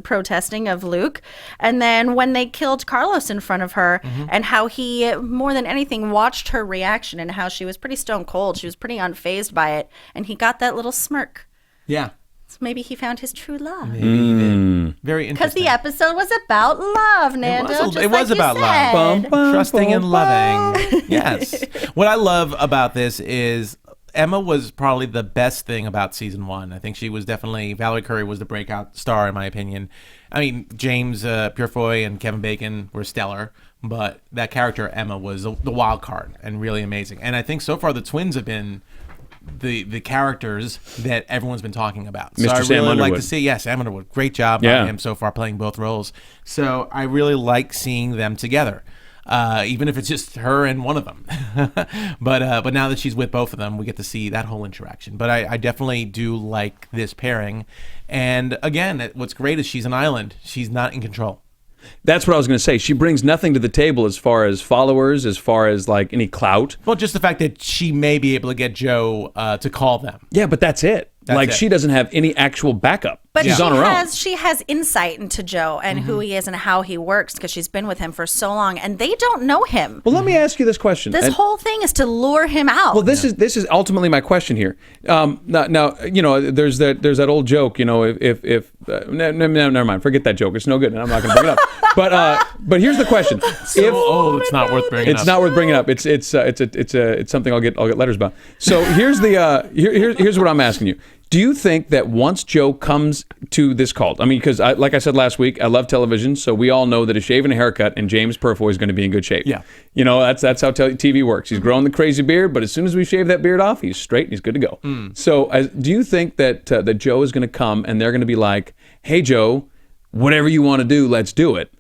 protesting of Luke. And then when they killed Carlos in front of her, and how he, more than anything, watched her reaction and how she was pretty stone cold. She was pretty unfazed by it. And he got that little smirk. Yeah. So maybe he found his true love. Very interesting. Because the episode was about love, Nando. It was about love. Trusting and loving. Yes. What I love about this is Emma was probably the best thing about season 1. I think she was definitely, Valerie Curry was the breakout star in my opinion. I mean, James Purefoy and Kevin Bacon were stellar, but that character Emma was the wild card and really amazing. And I think so far the twins have been the characters that everyone's been talking about. So Mr. I Sam really like Underwood. to see, yes, Sam Underwood, great job Yeah. by him so far playing both roles. So I really like seeing them together. Even if it's just her and one of them. but now that she's with both of them, we get to see that whole interaction. But I definitely do like this pairing. And again, what's great is she's an island. She's not in control. That's what I was going to say. She brings nothing to the table as far as followers, as far as like any clout. Well, just the fact that she may be able to get Joe to call them. Yeah, but that's it. That's it. She doesn't have any actual backup. But She's on her own. she has insight into Joe and who he is and how he works because she's been with him for so long, and they don't know him. Well, let me ask you this question. This whole thing is to lure him out. Well, this is ultimately my question here. Now, you know, there's that old joke. You know, if never mind, forget that joke. It's no good, and I'm not going to bring it up. But here's the question: It's not worth bringing up. It's not worth bringing up. It's something I'll get letters about. So here's here's what I'm asking you. Do you think that once Joe comes to this cult, I mean, because like I said last week, I love television, so we all know that a shave and a haircut and James Purefoy is going to be in good shape. Yeah. You know, that's how TV works. He's growing the crazy beard, but as soon as we shave that beard off, he's straight and he's good to go. So do you think that Joe is going to come and they're going to be like, hey, Joe, whatever you want to do, let's do it?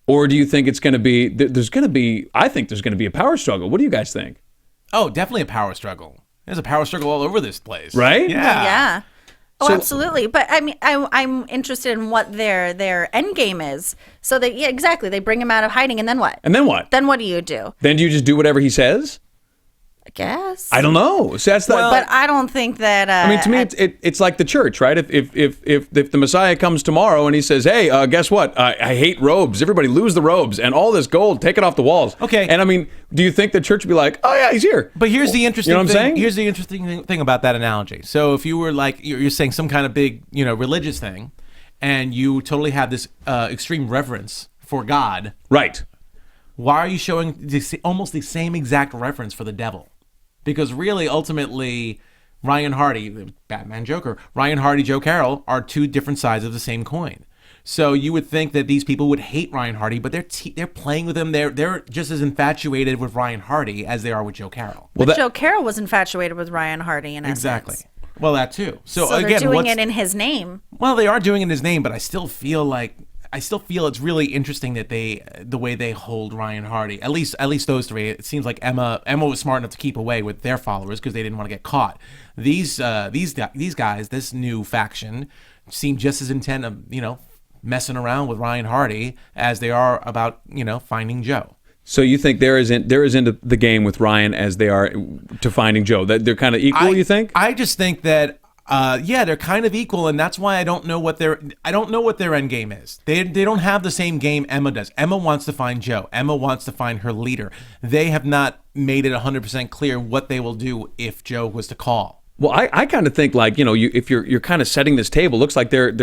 Or do you think it's going to be, I think there's going to be a power struggle. What do you guys think? Oh, definitely a power struggle. There's a power struggle all over this place. Right? Yeah. Oh, So- absolutely. But I mean, I'm interested in what their end game is. So that exactly, they bring him out of hiding, and then what? And then what? Then what do you do? Then do you just do whatever he says? I guess. I don't know. So that's But I don't think that. I mean, to me, it's like the church, right? If the Messiah comes tomorrow and he says, "Hey, guess what? I hate robes. Everybody lose the robes and all this gold, take it off the walls." Okay. And I mean, do you think the church would be like, "Oh yeah, he's here"? But here's the interesting You know what I'm thing. saying? Here's the interesting thing about that analogy. So if you were like, you're saying some kind of big, religious thing, and you totally have this extreme reverence for God, Right. why are you showing almost the same exact reverence for the devil? Because really, ultimately, Ryan Hardy, the Batman Joker, Ryan Hardy, Joe Carroll are two different sides of the same coin. So you would think that these people would hate Ryan Hardy, but they're playing with him. They're just as infatuated with Ryan Hardy as they are with Joe Carroll. Joe Carroll was infatuated with Ryan Hardy in essence. Exactly. Well, that too. So they're again, doing it in his name. Well, they are doing it in his name, but I still feel it's really interesting that the way they hold Ryan Hardy. At least those three. It seems like Emma was smart enough to keep away with their followers because they didn't want to get caught. These guys, this new faction, seem just as intent of messing around with Ryan Hardy as they are about finding Joe. So you think they're as into the game with Ryan as they are to finding Joe? That they're kind of equal, you think? I just think that they're kind of equal, and that's why I don't know what their end game is. They don't have the same game Emma does. Emma wants to find Joe. Emma wants to find her leader. They have not made it 100% clear what they will do if Joe was to call. Well, I kind of think like if you're kind of setting this table, looks like their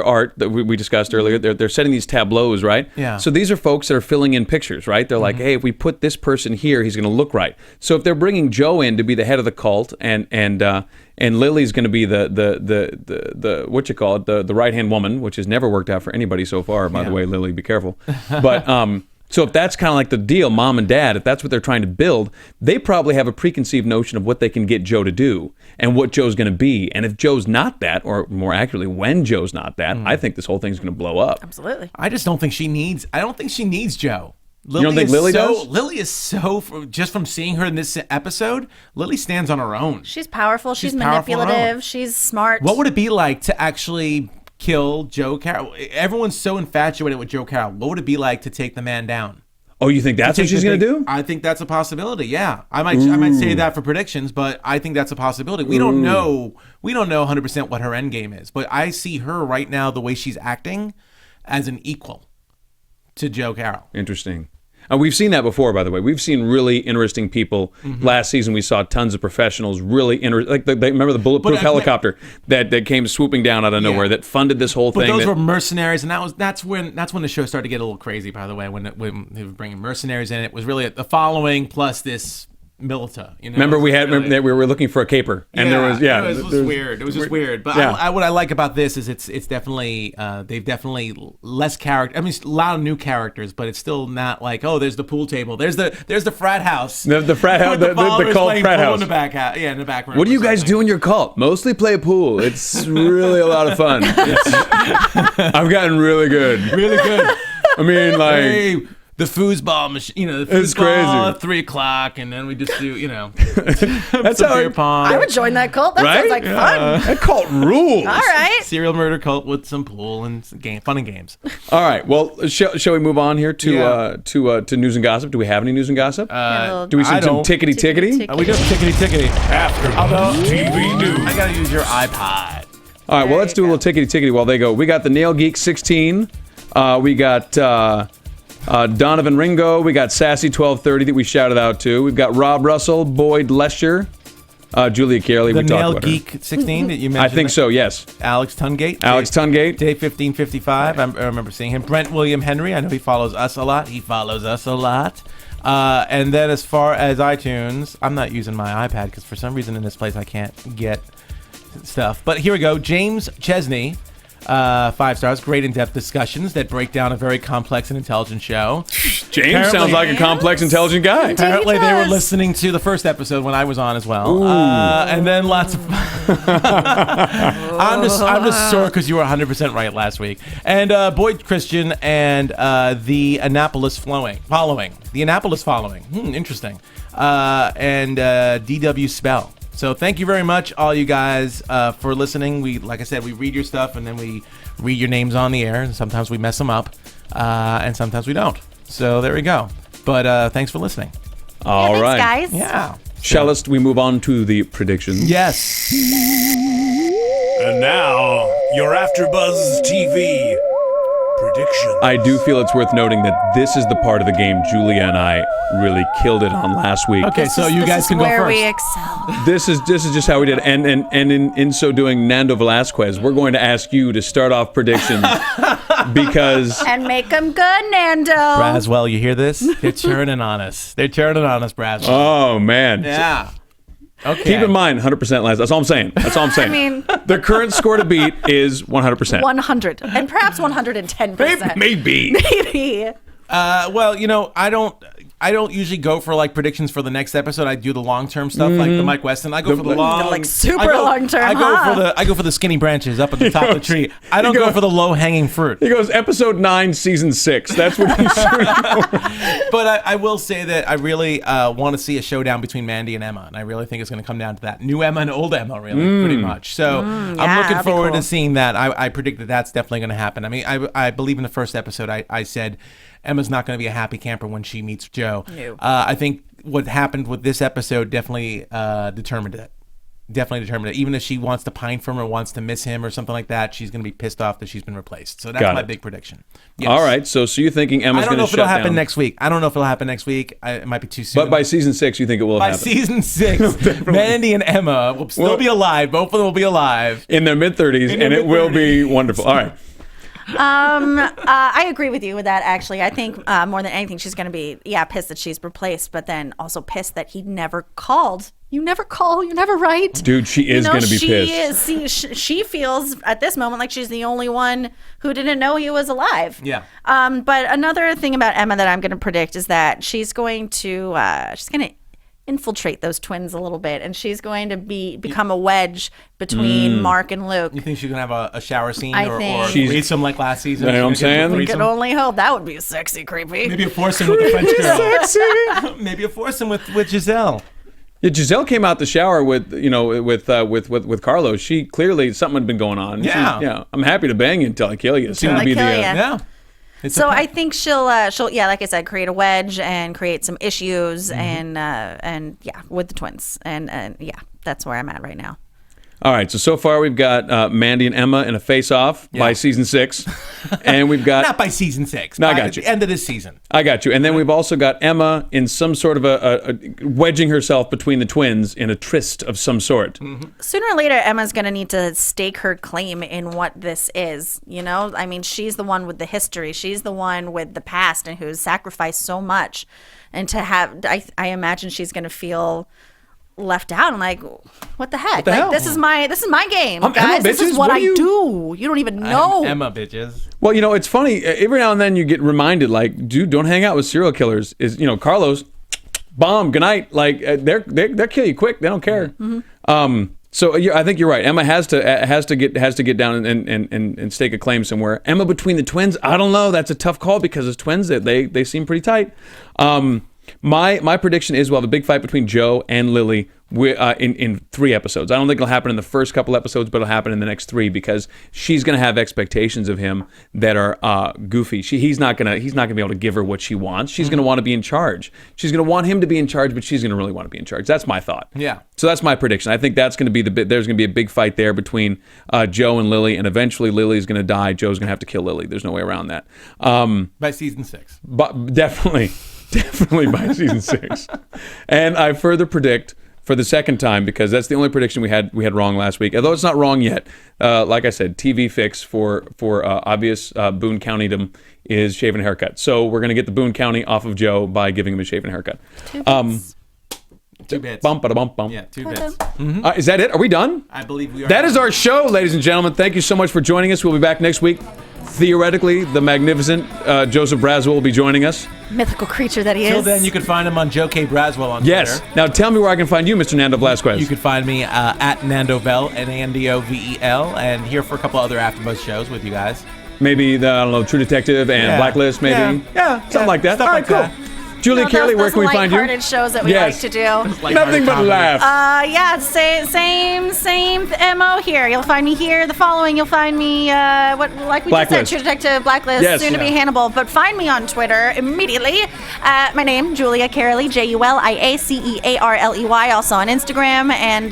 art that we discussed earlier. They're setting these tableaus, right? Yeah. So these are folks that are filling in pictures, right? They're like, hey, if we put this person here, he's going to look right. So if they're bringing Joe in to be the head of the cult, and Lily's going to be the what you call it, the right hand woman, which has never worked out for anybody so far. By the way, Lily, be careful. But so if that's kind of like the deal, mom and dad, if that's what they're trying to build, they probably have a preconceived notion of what they can get Joe to do and what Joe's going to be. And if Joe's not that, or more accurately, when Joe's not that, I think this whole thing's going to blow up. Absolutely. I don't think she needs Joe. You don't think Lily does? Lily is just from seeing her in this episode, Lily stands on her own. She's powerful. She's powerful on her own. manipulative. She's smart. What would it be like to actually kill Joe Carroll? Everyone's so infatuated with Joe Carroll. What would it be like to take the man down? Oh, you think that's what she's going to do? I think that's a possibility. Yeah, I might say that for predictions, but I think that's a possibility. We don't know 100% what her end game is, but I see her right now, the way she's acting, as an equal to Joe Carroll. Interesting. We've seen that before, by the way. We've seen really interesting people. Last season, we saw tons of professionals really like remember the bulletproof helicopter that came swooping down out of nowhere that funded this whole thing. But those were mercenaries, and that's when the show started to get a little crazy. By the way, when they were bringing mercenaries in, it was really The Following plus this Milita. Remember we were looking for a caper, and there was it was weird. It was just weird. But what I like about this is it's definitely they've definitely less character. I mean, a lot of new characters, but it's still not like there's the pool table, there's the frat house, the frat house, the cult frat house in the back in the back room. What do you guys do in your cult? Mostly play pool. It's really a lot of fun. I've gotten really good. Really good. I mean, like. Hey, the foosball machine, the foosball at 3:00, and then we just do, that's how beer pong. I would join that cult. That sounds like fun. That cult rules. All right. Serial murder cult with some pool and some fun and games. All right. Well, shall we move on here to news and gossip? Do we have any news and gossip? Do we see some tickety tickety? We just tickety tickety. AfterBuzz TV News. I gotta use your iPod. All right. Well, let's do a little tickety tickety while they go. We got the Nail Geek 16. We got. Donovan Ringo, we got Sassy 1230 that we shouted out to. We've got Rob Russell, Boyd Lesher, Julia Carey. The we Nail talked about Geek her. 16 that you mentioned. I think so. Yes. Alex Tungate. Day 1555. I remember seeing him. Brent William Henry. I know he follows us a lot. And then as far as iTunes, I'm not using my iPad because for some reason in this place I can't get stuff. But here we go. James Chesney. 5 stars. Great in-depth discussions that break down a very complex and intelligent show. James sounds like a complex, intelligent guy. Apparently, they were listening to the first episode when I was on as well. And then lots of. I'm just sore because you were 100% right last week. And Boyd Christian and the Annapolis following. The Annapolis following. Interesting. And DW Spell. So thank you very much, all you guys, for listening. Like I said, we read your stuff and then we read your names on the air. And sometimes we mess them up, and sometimes we don't. So there we go. But thanks for listening. All right, thanks, guys. Yeah. Shall we move on to the predictions? Yes. And now, your AfterBuzz TV predictions. I do feel it's worth noting that this is the part of the game Julia and I really killed it on last week. Okay, so you guys can go where first. we excel. This is just how we did it. And in so doing, Nando Velasquez, we're going to ask you to start off predictions because... And make them good, Nando. Braswell, you hear this? They're turning on us. Braswell. Oh, man. Yeah. Okay. Keep in mind, 100% last. That's all I'm saying. I mean, the current score to beat is 100%. 100. And perhaps 110%. Maybe. Maybe. Well, I I don't usually go for like predictions for the next episode. I do the long term stuff, like the Mike Weston. I go for the long, like super long term. I go for the skinny branches up at the top of the tree. I don't go for the low hanging fruit. He goes episode 9, season 6. That's what he's shooting for. But I will say that I really want to see a showdown between Mandy and Emma, and I really think it's going to come down to that new Emma and old Emma, really, pretty much. So I'm looking forward to seeing that. I predict that that's definitely going to happen. I mean, I believe in the first episode I said Emma's not going to be a happy camper when she meets Joe. No. I think what happened with this episode definitely determined it. Even if she wants to pine for him or wants to miss him or something like that, she's going to be pissed off that she's been replaced. So that's my big prediction. Yes. All right. So you're thinking Emma's going to shut down. I don't know if it'll happen next week. I don't know if it'll happen next week. It might be too soon. But by season 6, you think it will happen? By season 6, Mandy and Emma will still be alive. Both of them will be alive. In their mid-30s, and it will be wonderful. All right. I agree with you with that, actually. I think more than anything, she's going to be, pissed that she's replaced, but then also pissed that he never called. You never call, you never write. Dude, she is going to be pissed. She feels at this moment like she's the only one who didn't know he was alive. Yeah. But another thing about Emma that I'm going to predict is that she's going to infiltrate those twins a little bit, and she's going to become a wedge between Mark and Luke. You think she's going to have a shower scene or some like last season? You know what I'm saying? We can only hope. That would be sexy, creepy. Maybe a foursome with the French girl. Sexy. Maybe a foursome with Giselle. Yeah, Giselle came out the shower with Carlos. She clearly something had been going on. Yeah. I'm happy to bang you until I kill you. Until I kill you. Yeah. So I think she'll like I said, create a wedge and create some issues and with the twins and that's where I'm at right now. All right, so far we've got Mandy and Emma in a face-off by season 6, and we've got not by season 6. No, I got you. The end of this season. I got you, and then we've also got Emma in some sort of a wedging herself between the twins in a tryst of some sort. Mm-hmm. Sooner or later, Emma's going to need to stake her claim in what this is. You know, I mean, she's the one with the history. She's the one with the past and who's sacrificed so much, and to have, I imagine she's going to feel left out. I'm like, what the heck? Hell? This is my game, I'm guys. Emma, this is bitches. what What I do. You don't even know. I'm Emma, bitches. Well, it's funny. Every now and then you get reminded, like, dude, don't hang out with serial killers. Carlos, bomb, good night. Like, they'll kill you quick. They don't care. Mm-hmm. So I think you're right. Emma has to get down and stake a claim somewhere. Emma between the twins, I don't know. That's a tough call because as twins, they seem pretty tight. My prediction is we'll have a big fight between Joe and Lily in 3 episodes. I don't think it'll happen in the first couple episodes, but it'll happen in the next 3 because she's going to have expectations of him that are goofy. He's not going to be able to give her what she wants. She's going to want to be in charge. She's going to want him to be in charge, but she's going to really want to be in charge. That's my thought. Yeah. So that's my prediction. I think that's going to be there's going to be a big fight there between Joe and Lily, and eventually Lily's going to die. Joe's going to have to kill Lily. There's no way around that. By season 6. But definitely by season 6. And I further predict for the second time, because that's the only prediction we had wrong last week. Although it's not wrong yet. Like I said, TV fix for obvious Boone Countydom is shaving a haircut. So we're going to get the Boone County off of Joe by giving him a shaven haircut. 2 bits. Bump, bump, bump. Yeah, 2 bits. Is that it? Are we done? I believe we are. That is our show, ladies and gentlemen. Thank you so much for joining us. We'll be back next week. Theoretically, the magnificent Joseph Braswell will be joining us. Mythical creature that he is. Till then, you can find him on Joe K. Braswell on Yes. Twitter. Now tell me where I can find you, Mr. Nando Velasquez. You can find me at Nandovel, Nandovel, and here for a couple other AfterBuzz shows with you guys. Maybe True Detective and Blacklist, maybe. Yeah, something like that. Stuff All like right, cool. Julia Cearly, where can we find you? Lighthearted shows that we like to do. Nothing but laugh. Same MO here. You'll find me here. The Following. You'll find me like we just said, True Detective, Blacklist, soon to be Hannibal. But find me on Twitter immediately. My name, Julia Cearly, JuliaCearley. Also on Instagram. And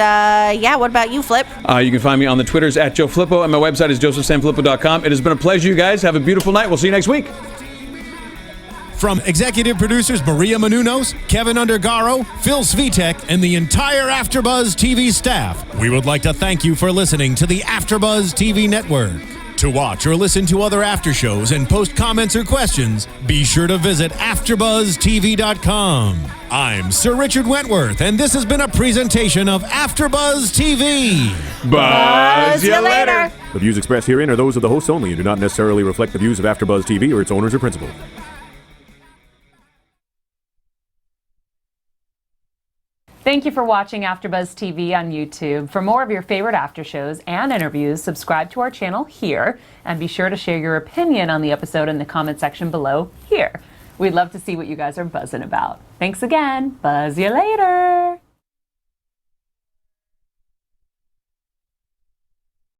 what about you, Flip? You can find me on the Twitters at Joe Flippo, and my website is josephsanfelippo.com. It has been a pleasure, you guys. Have a beautiful night. We'll see you next week. From executive producers Maria Menounos, Kevin Undergaro, Phil Svitek, and the entire AfterBuzz TV staff, we would like to thank you for listening to the AfterBuzz TV network. To watch or listen to other after shows and post comments or questions, be sure to visit AfterBuzzTV.com. I'm Sir Richard Wentworth, and this has been a presentation of AfterBuzz TV. Buzz you later. The views expressed herein are those of the hosts only and do not necessarily reflect the views of AfterBuzz TV or its owners or principals. Thank you for watching AfterBuzz TV on YouTube. For more of your favorite after shows and interviews, subscribe to our channel here, and be sure to share your opinion on the episode in the comment section below here. We'd love to see what you guys are buzzing about. Thanks again. Buzz you later.